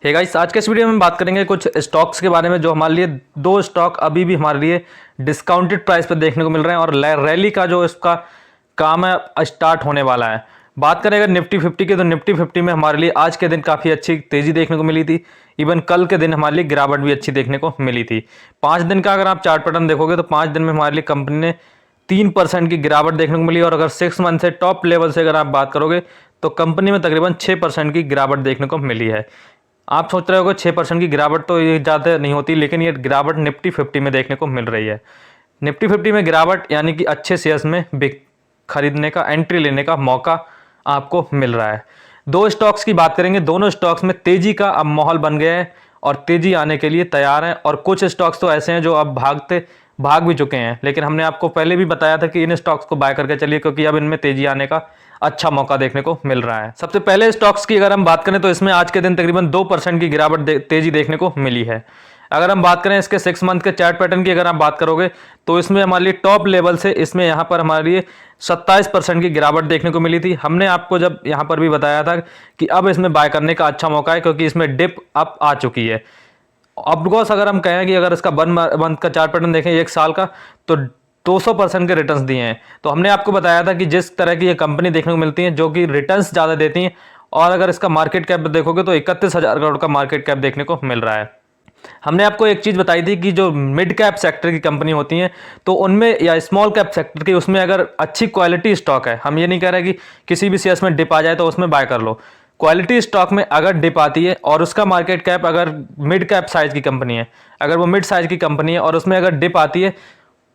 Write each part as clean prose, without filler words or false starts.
Hey guys, आज के इस वीडियो में बात करेंगे कुछ स्टॉक्स के बारे में जो हमारे लिए दो स्टॉक अभी भी हमारे लिए डिस्काउंटेड प्राइस पर देखने को मिल रहे हैं और रैली का जो इसका काम है स्टार्ट होने वाला है। बात करें अगर निफ्टी 50 की, तो निफ्टी 50 में हमारे लिए आज के दिन काफ़ी अच्छी तेज़ी देखने को मिली थी। इवन कल के दिन हमारे लिए गिरावट भी अच्छी देखने को मिली थी। 5 दिन का अगर आप चार्ट पैटर्न देखोगे तो 5 दिन में हमारे लिए कंपनी ने 3% की गिरावट देखने को मिली और अगर 6 मंथ से टॉप लेवल से अगर आप बात करोगे तो कंपनी में तकरीबन 6% की गिरावट देखने को मिली है। आप सोच रहे होगे 6% की गिरावट तो ये ज़्यादा नहीं होती, लेकिन ये गिरावट निफ्टी 50 में देखने को मिल रही है। निफ्टी 50 में गिरावट यानी कि अच्छे शेयर्स में खरीदने का, एंट्री लेने का मौका आपको मिल रहा है। दो स्टॉक्स की बात करेंगे, दोनों स्टॉक्स में तेजी का अब माहौल बन गया है और तेजी आने के लिए तैयार हैं। और कुछ स्टॉक्स तो ऐसे हैं जो अब भाग भी चुके हैं, लेकिन हमने आपको पहले भी बताया था कि इन स्टॉक्स को बाय करके चलिए, क्योंकि अब इनमें तेजी आने का अच्छा मौका देखने को मिल रहा है। सबसे पहले स्टॉक्स की अगर हम बात करें तो इसमें आज के दिन तकरीबन 2% की गिरावट तेजी देखने को मिली है। अगर हम बात करें इसके 6 मंथ के चार्ट पैटर्न की, अगर आप बात करोगे तो इसमें हमारे लिए टॉप लेवल से इसमें यहाँ पर हमारे लिए 27% की गिरावट देखने को मिली थी। हमने आपको जब यहाँ पर भी बताया था कि अब इसमें बाय करने का अच्छा मौका है, क्योंकि इसमें डिप अप आ चुकी है। ऑफकोर्स अगर हम कहें कि अगर इसका 1 मंथ का चार्ट पैटर्न देखें 1 साल का, तो 200% के रिटर्न्स दिए हैं। तो हमने आपको बताया था कि जिस तरह की ये कंपनी देखने को मिलती है जो कि रिटर्न्स ज़्यादा देती हैं, और अगर इसका मार्केट कैप देखोगे तो 31,000 करोड़ का मार्केट कैप देखने को मिल रहा है। हमने आपको एक चीज़ बताई थी कि जो मिड कैप सेक्टर की कंपनी होती हैं तो उनमें, या स्मॉल कैप सेक्टर की, उसमें अगर अच्छी क्वालिटी स्टॉक है, हम ये नहीं कह रहे कि किसी भी शेयर्स में डिप आ जाए तो उसमें बाय कर लो। क्वालिटी स्टॉक में अगर डिप आती है और उसका मार्केट कैप अगर मिड कैप साइज की कंपनी है, अगर वो मिड साइज की कंपनी है और उसमें अगर डिप आती है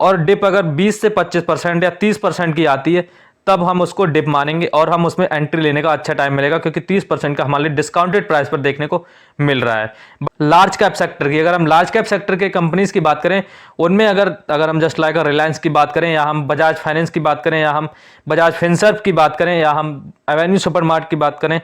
और डिप अगर 20 से 25% या 30% की आती है, तब हम उसको डिप मानेंगे और हम उसमें एंट्री लेने का अच्छा टाइम मिलेगा, क्योंकि 30% का हमारे लिए डिस्काउंटेड प्राइस पर देखने को मिल रहा है। लार्ज कैप सेक्टर की, अगर हम लार्ज कैप सेक्टर के कंपनीज की बात करें, उनमें अगर हम जस्ट लाइक रिलायंस की बात करें, या हम बजाज फाइनेंस की बात करें, या हम बजाज फिनसर्व की बात करें, या हम एवेन्यू सुपरमार्ट की बात करें,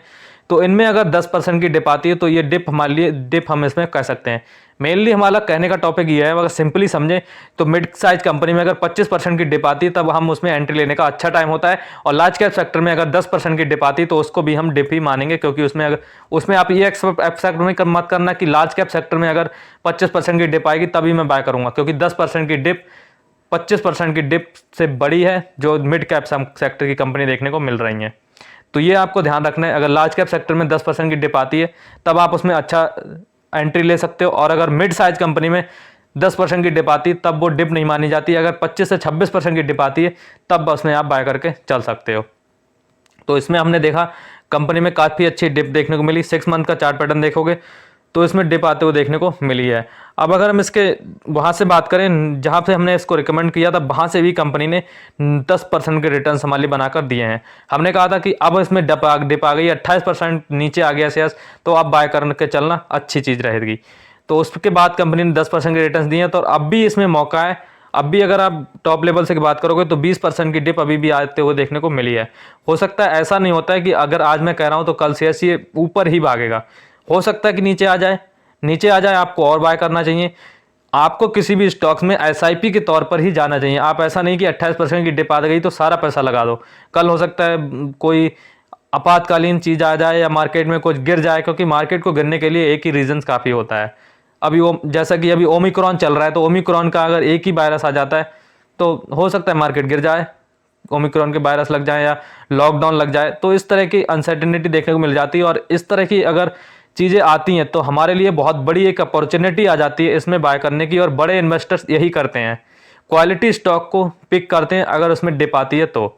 तो इनमें अगर 10% की डिप आती है तो ये डिप हमारे लिए डिप हम इसमें कह सकते हैं। मेनली हमारा कहने का टॉपिक ये है, अगर सिंपली समझें तो मिड साइज कंपनी में अगर 25% की डिप आती है तब हम उसमें एंट्री लेने का अच्छा टाइम होता है, और लार्ज कैप सेक्टर में अगर 10% की डिप आती है तो उसको भी हम डिप ही मानेंगे, क्योंकि उसमें आप ये एक्सेप्ट मत करना कि लार्ज कैप सेक्टर में अगर 25% की डिप आएगी तभी मैं बाय करूंगा, क्योंकि 10% की डिप 25% की डिप से बड़ी है जो मिड कैप सेक्टर की कंपनी देखने को मिल रही है। तो ये आपको ध्यान रखना है, अगर लार्ज कैप सेक्टर में 10% की डिप आती है तब आप उसमें अच्छा एंट्री ले सकते हो, और अगर मिड साइज कंपनी में 10% की डिप आती है तब वो डिप नहीं मानी जाती। अगर 25 से 26% की डिप आती है तब उसमें आप बाय करके चल सकते हो। तो इसमें हमने देखा कंपनी में काफ़ी अच्छी डिप देखने को मिली। 6 मंथ का चार्ट पैटर्न देखोगे तो इसमें डिप आते हुए देखने को मिली है। अब अगर हम इसके वहाँ से बात करें जहाँ से हमने इसको रिकमेंड किया था, वहाँ से भी कंपनी ने 10% के रिटर्न हमारे लिए बनाकर दिए हैं। हमने कहा था कि अब इसमें डिप आ गई, 28% नीचे आ गया शेयर्स, तो अब बाय करके चलना अच्छी चीज़ रहेगी। तो उसके बाद कंपनी ने 10% के रिटर्न दिए हैं, तो अब भी इसमें मौका है। अब भी अगर आप टॉप लेवल से बात करोगे तो 20% की डिप अभी भी आते हुए देखने को मिली है। हो सकता है, ऐसा नहीं होता है कि अगर आज मैं कह रहा हूँ तो कल शेयर्स ये ऊपर ही भागेगा, हो सकता है कि नीचे आ जाए, आपको और बाय करना चाहिए। आपको किसी भी स्टॉक्स में एसआईपी के तौर पर ही जाना चाहिए। आप ऐसा नहीं कि 28% की डिप आ गई तो सारा पैसा लगा दो। कल हो सकता है कोई आपातकालीन चीज़ आ जाए या मार्केट में कुछ गिर जाए, क्योंकि मार्केट को गिरने के लिए एक ही रीज़न काफ़ी होता है। अभी जैसा कि अभी ओमिक्रॉन चल रहा है, तो ओमिक्रॉन का अगर एक ही वायरस आ जाता है तो हो सकता है मार्केट गिर जाए, ओमिक्रॉन के वायरस लग जाए या लॉकडाउन लग जाए, तो इस तरह की अनसर्टेनिटी देखने को मिल जाती है। और इस तरह की अगर चीज़ें आती हैं तो हमारे लिए बहुत बड़ी एक अपॉर्चुनिटी आ जाती है इसमें बाय करने की, और बड़े इन्वेस्टर्स यही करते हैं, क्वालिटी स्टॉक को पिक करते हैं अगर उसमें डिप आती है तो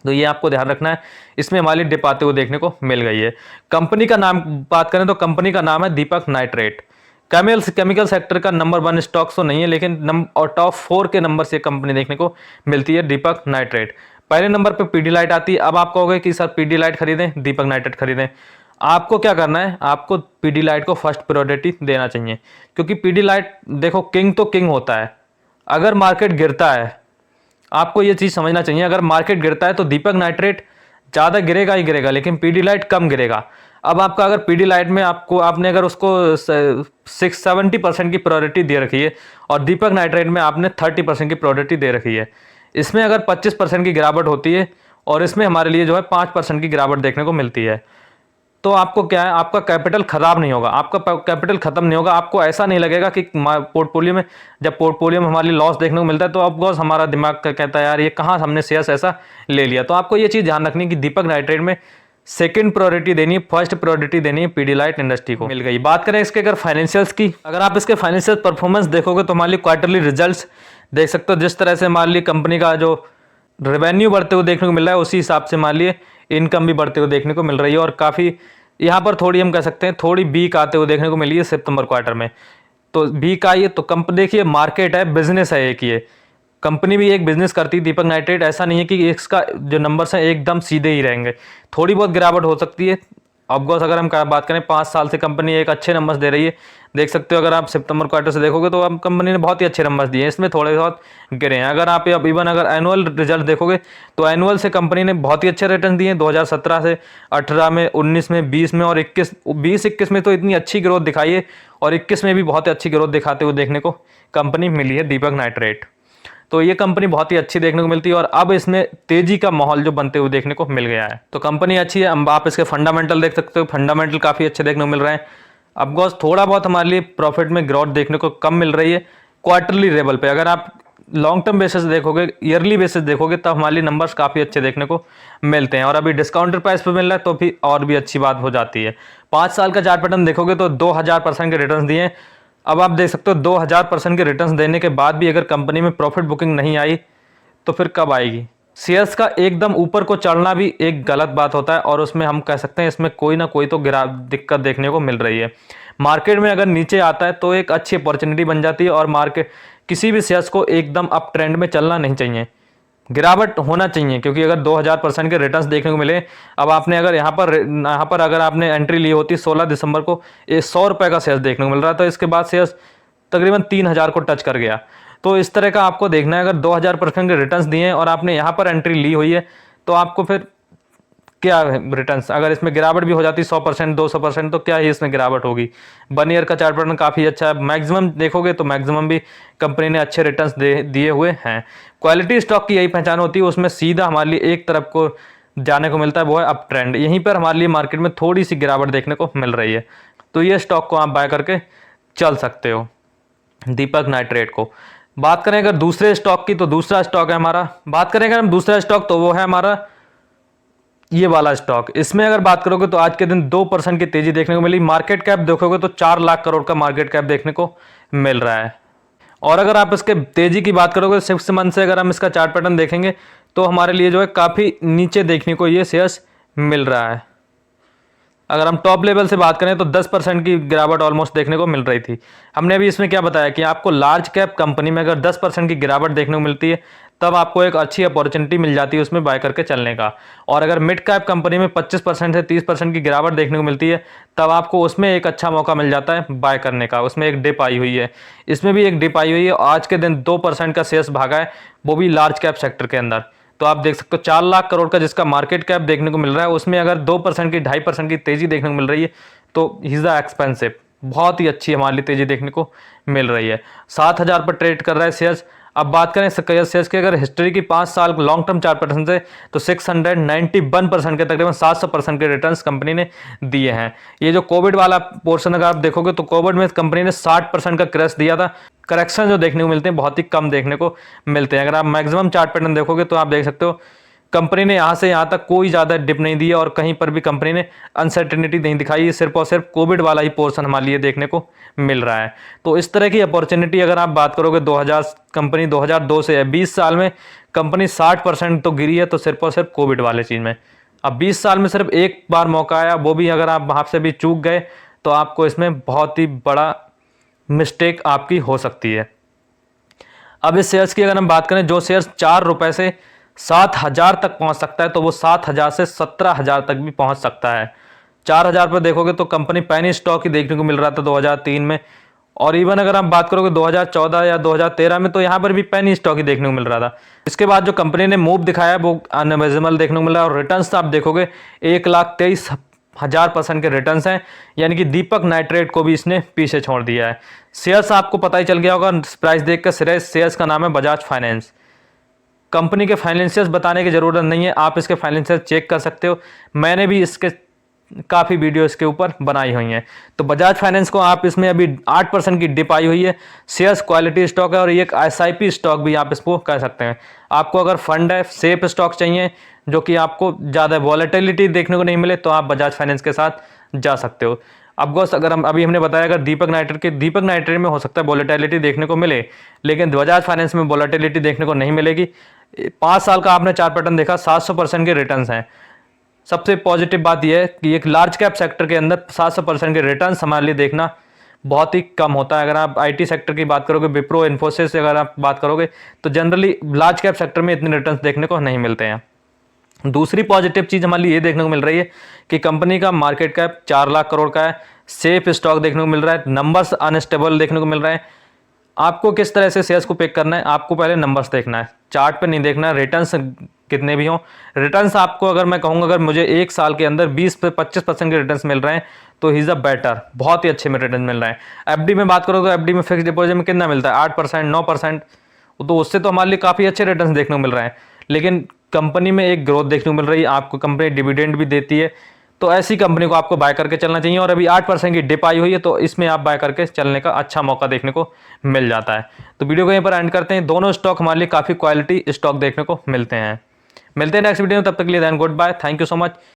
ये आपको ध्यान रखना है। इसमें हमारी डिप आते हुए देखने को मिल गई है। कंपनी का नाम बात करें तो कंपनी का नाम है दीपक नाइट्रेट। केमिकल सेक्टर का नंबर 1 स्टॉक तो नहीं है, लेकिन और टॉप 4 के नंबर से कंपनी देखने को मिलती है दीपक नाइट्रेट। पहले नंबर पे पीडीलाइट आती है। अब आप कहोगे कि सर पीडीलाइट खरीदें, दीपक नाइट्रेट खरीदें। आपको क्या करना है, आपको पीडीलाइट को फर्स्ट प्रायोरिटी देना चाहिए, क्योंकि पीडीलाइट देखो किंग तो किंग होता है। अगर मार्केट गिरता है, आपको ये चीज़ समझना चाहिए, अगर मार्केट गिरता है तो दीपक नाइट्रेट ज़्यादा गिरेगा ही गिरेगा, लेकिन पीडीलाइट कम गिरेगा। अब आपका अगर पीडीलाइट में आपने अगर उसको 70% की प्रायोरिटी दे रखी है और दीपक नाइट्रेट में आपने 30% की प्रायोरिटी दे रखी है, इसमें अगर 25% की गिरावट होती है और इसमें हमारे लिए जो है 5% की गिरावट देखने को मिलती है, तो आपको क्या है, आपका कैपिटल खराब नहीं होगा, आपका कैपिटल खत्म नहीं होगा। आपको ऐसा नहीं लगेगा कि पोर्टफोलियो में, जब पोर्टफोलियो में हमारे लॉस देखने को मिलता है तो ऑफकोर्स हमारा दिमाग कहता है यार ये कहाँ हमने शेयर्स ऐसा ले लिया। तो आपको ये चीज़ ध्यान रखनी कि दीपक नाइट्रेट में सेकंड प्रायोरिटी देनी है, फर्स्ट प्रायोरिटी देनी है पीडीलाइट इंडस्ट्री को। मिल गई। बात करें इसके अगर फाइनेंशियल्स की, अगर आप इसके फाइनेंशियल परफॉर्मेंस देखोगे तो हमारे लिए क्वार्टरली रिजल्ट्स देख सकते हो। जिस तरह से हमारे लिए कंपनी का जो रेवेन्यू बढ़ते हुए देखने को मिल रहा है, उसी हिसाब से मान लिए इनकम भी बढ़ते हुए देखने को मिल रही है। और काफ़ी यहाँ पर थोड़ी हम कह सकते हैं थोड़ी वीक आते हुए देखने को मिली है सितंबर क्वार्टर में। तो वीक आई है तो कंपनी, देखिए मार्केट है, बिजनेस है एक, ये कंपनी भी एक बिजनेस करती है दीपक नाइट्रेट। ऐसा नहीं है कि इसका जो नंबर्स हैं एकदम सीधे ही रहेंगे, थोड़ी बहुत गिरावट हो सकती है। ऑफकोर्स अगर हम बात करें 5 साल से कंपनी एक अच्छे नंबर्स दे रही है, देख सकते हो। अगर आप सितंबर क्वार्टर से देखोगे तो अब कंपनी ने बहुत ही अच्छे नंबर्स दिए हैं, इसमें थोड़े बहुत गिरे हैं। अगर आप अब इवन अगर एनुअल रिजल्ट देखोगे तो एनुअल से कंपनी ने बहुत ही अच्छे रिटर्न दिए हैं। 2017 से 18 में, 19 में, 20 में और 21 में तो इतनी अच्छी ग्रोथ दिखाई है, और 21 में भी बहुत अच्छी ग्रोथ दिखाते हुए देखने को कंपनी मिली है दीपक नाइट्रेट। तो ये कंपनी बहुत ही अच्छी देखने को मिलती है, और अब इसमें तेजी का माहौल जो बनते हुए देखने को मिल गया है। तो कंपनी अच्छी है। अब आप इसके फंडामेंटल देख सकते हो, फंडामेंटल काफ़ी अच्छे देखने को मिल रहे हैं। अब कोर्स थोड़ा बहुत हमारे लिए प्रॉफिट में ग्रोथ देखने को कम मिल रही है क्वार्टरली लेवल पे। अगर आप लॉन्ग टर्म बेसिस देखोगे, ईयरली बेसिस देखोगे, तब हमारे लिए नंबर्स काफ़ी अच्छे देखने को मिलते हैं। और अभी डिस्काउंटेड प्राइस पे मिल रहा है तो भी और भी अच्छी बात हो जाती है। 5 साल का चार्ट पैटर्न देखोगे तो 2000% के रिटर्न दिए। अब आप देख सकते हो 2000% के रिटर्न्स देने के बाद भी अगर कंपनी में प्रॉफिट बुकिंग नहीं आई तो फिर कब आएगी। शेयर्स का एकदम ऊपर को चढ़ना भी एक गलत बात होता है, और उसमें हम कह सकते हैं इसमें कोई ना कोई तो दिक्कत देखने को मिल रही है। मार्केट में अगर नीचे आता है तो एक अच्छी अपॉर्चुनिटी बन जाती है, और मार्केट किसी भी शेयर्स को एकदम अप ट्रेंड में चलना नहीं चाहिए, गिरावट होना चाहिए। क्योंकि अगर 2000% के रिटर्न्स देखने को मिले, अब आपने अगर यहाँ पर अगर आपने एंट्री ली होती 16 दिसंबर को, ये 100 रुपये का शेयर्स देखने को मिल रहा था, इसके बाद शेयर्स तकरीबन 3000 को टच कर गया। तो इस तरह का आपको देखना है, अगर 2000% के रिटर्न्स दिए हैं और आपने यहाँ पर एंट्री ली हुई है तो आपको फिर क्या रिटर्न्स, अगर इसमें गिरावट भी हो जाती 100% 200% तो क्या ही इसमें गिरावट होगी। 1 ईयर का चार्ट पैटर्न काफ़ी अच्छा है। मैक्सिमम देखोगे तो मैक्सिमम भी कंपनी ने अच्छे रिटर्न्स दिए हुए हैं। क्वालिटी स्टॉक की यही पहचान होती है, उसमें सीधा हमारे लिए एक तरफ को जाने को मिलता है, वो है अप ट्रेंड। यहीं पर हमारे लिए मार्केट में थोड़ी सी गिरावट देखने को मिल रही है, तो ये स्टॉक को आप बाय करके चल सकते हो, दीपक नाइट्रेट को। बात करें अगर दूसरे स्टॉक की, तो दूसरा स्टॉक है हमारा, बात करें अगर हम दूसरा स्टॉक तो वो है हमारा ये वाला स्टॉक। इसमें अगर बात करोगे तो आज के दिन 2% की तेजी देखने को मिली। मार्केट कैप देखोगे तो 4 लाख करोड़ का मार्केट कैप देखने को मिल रहा है। और अगर आप इसके तेजी की बात करोगे 6 मंथ से अगर हम इसका चार्ट पैटर्न देखेंगे तो हमारे लिए जो है काफ़ी नीचे देखने को ये शेयर्स मिल रहा है। अगर हम टॉप लेवल से बात करें तो 10% की गिरावट ऑलमोस्ट देखने को मिल रही थी। हमने अभी इसमें क्या बताया कि आपको लार्ज कैप कंपनी में अगर 10% की गिरावट देखने को मिलती है तब आपको एक अच्छी अपॉर्चुनिटी मिल जाती है उसमें बाय करके चलने का। और अगर मिड कैप कंपनी में 25% से 30% की गिरावट देखने को मिलती है तब आपको उसमें एक अच्छा मौका मिल जाता है बाय करने का। उसमें एक डिप आई हुई है, इसमें भी एक डिप आई हुई है। आज के दिन 2% का शेयर्स भागा है, वो भी लार्ज कैप सेक्टर के अंदर। तो आप देख सकते हो 4 लाख करोड़ का जिसका मार्केट कैप देखने को मिल रहा है, उसमें अगर 2% की 2.5% की तेजी देखने को मिल रही है तो इज एक्सपेंसिव, बहुत ही अच्छी हमारे लिए तेजी देखने को मिल रही है। 7000 पर ट्रेड कर रहा है शेयर्स। अब बात करें शेयर्स की अगर हिस्ट्री की 5 साल लॉन्ग टर्म चार्ट पैटर्न से तो 691% के तकरीबन 700% के रिटर्न्स कंपनी ने दिए हैं। ये जो कोविड वाला पोर्शन अगर आप देखोगे तो कोविड में कंपनी ने 60% का क्रैश दिया था। करेक्शन जो देखने को मिलते हैं बहुत ही कम देखने को मिलते हैं। अगर आप मैक्सिमम चार्ट पैटर्न देखोगे तो आप देख सकते हो कंपनी ने यहाँ से यहाँ तक कोई ज़्यादा डिप नहीं दी है और कहीं पर भी कंपनी ने अनसर्टेनिटी नहीं दिखाई। सिर्फ और सिर्फ कोविड वाला ही पोर्शन हमारे लिए देखने को मिल रहा है। तो इस तरह की अपॉर्चुनिटी अगर आप बात करोगे 2002 से 20 साल में कंपनी 60% तो गिरी है, तो सिर्फ और सिर्फ कोविड वाले चीज़ में। अब 20 साल में सिर्फ एक बार मौका आया, वो भी अगर आप वहाँ से भी चूक गए तो आपको इसमें बहुत ही बड़ा मिस्टेक आपकी हो सकती है। अब इस शेयर्स की अगर हम बात करें, जो शेयर्स 4 रुपए से 7000 तक पहुंच सकता है तो वो 7000 से 17000 तक भी पहुंच सकता है। 4000 पर देखोगे तो कंपनी पैनी स्टॉक ही देखने को मिल रहा था 2003 में, और इवन अगर आप बात करोगे 2014 या 2013 में तो यहाँ पर भी पैनी स्टॉक ही देखने को मिल रहा था। इसके बाद जो कंपनी ने मूव दिखाया वो अनविजिबल देखने को मिला। और रिटर्न्स आप देखोगे 1,23,000% के रिटर्न्स हैं, यानी कि दीपक नाइट्रेट को भी इसने पीछे छोड़ दिया है। शेयर्स आपको पता ही चल गया होगा प्राइस देख कर, शेयर्स का नाम है बजाज फाइनेंस। कंपनी के फाइनेंशियल्स बताने की ज़रूरत नहीं है, आप इसके फाइनेंशियल चेक कर सकते हो। मैंने भी इसके काफ़ी वीडियो इसके ऊपर बनाई हुई हैं। तो बजाज फाइनेंस को आप इसमें अभी 8% की डिप आई हुई है। शेयर्स क्वालिटी स्टॉक है और एक एसआईपी स्टॉक भी आप इसको कह सकते हैं। आपको अगर फंड है, सेफ स्टॉक चाहिए जो कि आपको ज़्यादा वॉलेटिलिटी देखने को नहीं मिले, तो आप बजाज फाइनेंस के साथ जा सकते हो। अफकोर्स अगर हमने बताया अगर दीपक नाइट्रेट में हो सकता है वॉलेटिलिटी देखने को मिले, लेकिन बजाज फाइनेंस में वॉलेटिलिटी देखने को नहीं मिलेगी। 5 साल का आपने चार्ट पैटर्न देखा, 700% के रिटर्न्स हैं। सबसे पॉजिटिव बात यह है कि एक लार्ज कैप सेक्टर के अंदर 700% के रिटर्न्स हमारे लिए देखना बहुत ही कम होता है। अगर आप आईटी सेक्टर की बात करोगे, विप्रो, इन्फोसिस से अगर आप बात करोगे, तो जनरली लार्ज कैप सेक्टर में इतने रिटर्न्स देखने को नहीं मिलते हैं। दूसरी पॉजिटिव चीज़ हमारे लिए ये देखने को मिल रही है कि कंपनी का मार्केट कैप 4 लाख करोड़ का है, सेफ स्टॉक देखने को मिल रहा है, नंबर्स अनस्टेबल देखने को मिल रहे हैं। आपको किस तरह से शेयर्स को पिक करना है, आपको पहले नंबर्स देखना है, चार्ट पे नहीं देखना है रिटर्न्स कितने भी हों। रिटर्न्स आपको अगर मैं कहूँगा अगर मुझे 1 साल के अंदर 20 से 25% के रिटर्न्स मिल रहे हैं तो ही इज़ अ बेटर, बहुत ही अच्छे में रिटर्न मिल रहे हैं। एफडी में बात करो तो एफडी में फिक्स डिपॉजिट में कितना मिलता है, 8%, 9%, तो उससे तो हमारे लिए काफ़ी अच्छे रिटर्न्स देखने को मिल रहे हैं। लेकिन कंपनी में एक ग्रोथ देखने को मिल रही है, आपको कंपनी डिविडेंड भी देती है, तो ऐसी कंपनी को आपको बाय करके चलना चाहिए। और अभी 8% की डिप आई हुई है, तो इसमें आप बाय करके चलने का अच्छा मौका देखने को मिल जाता है। तो वीडियो को यहीं पर एंड करते हैं। दोनों स्टॉक हमारे लिए काफ़ी क्वालिटी स्टॉक देखने को मिलते हैं। मिलते हैं नेक्स्ट वीडियो में, तब तक के लिए then good bye, thank you so much.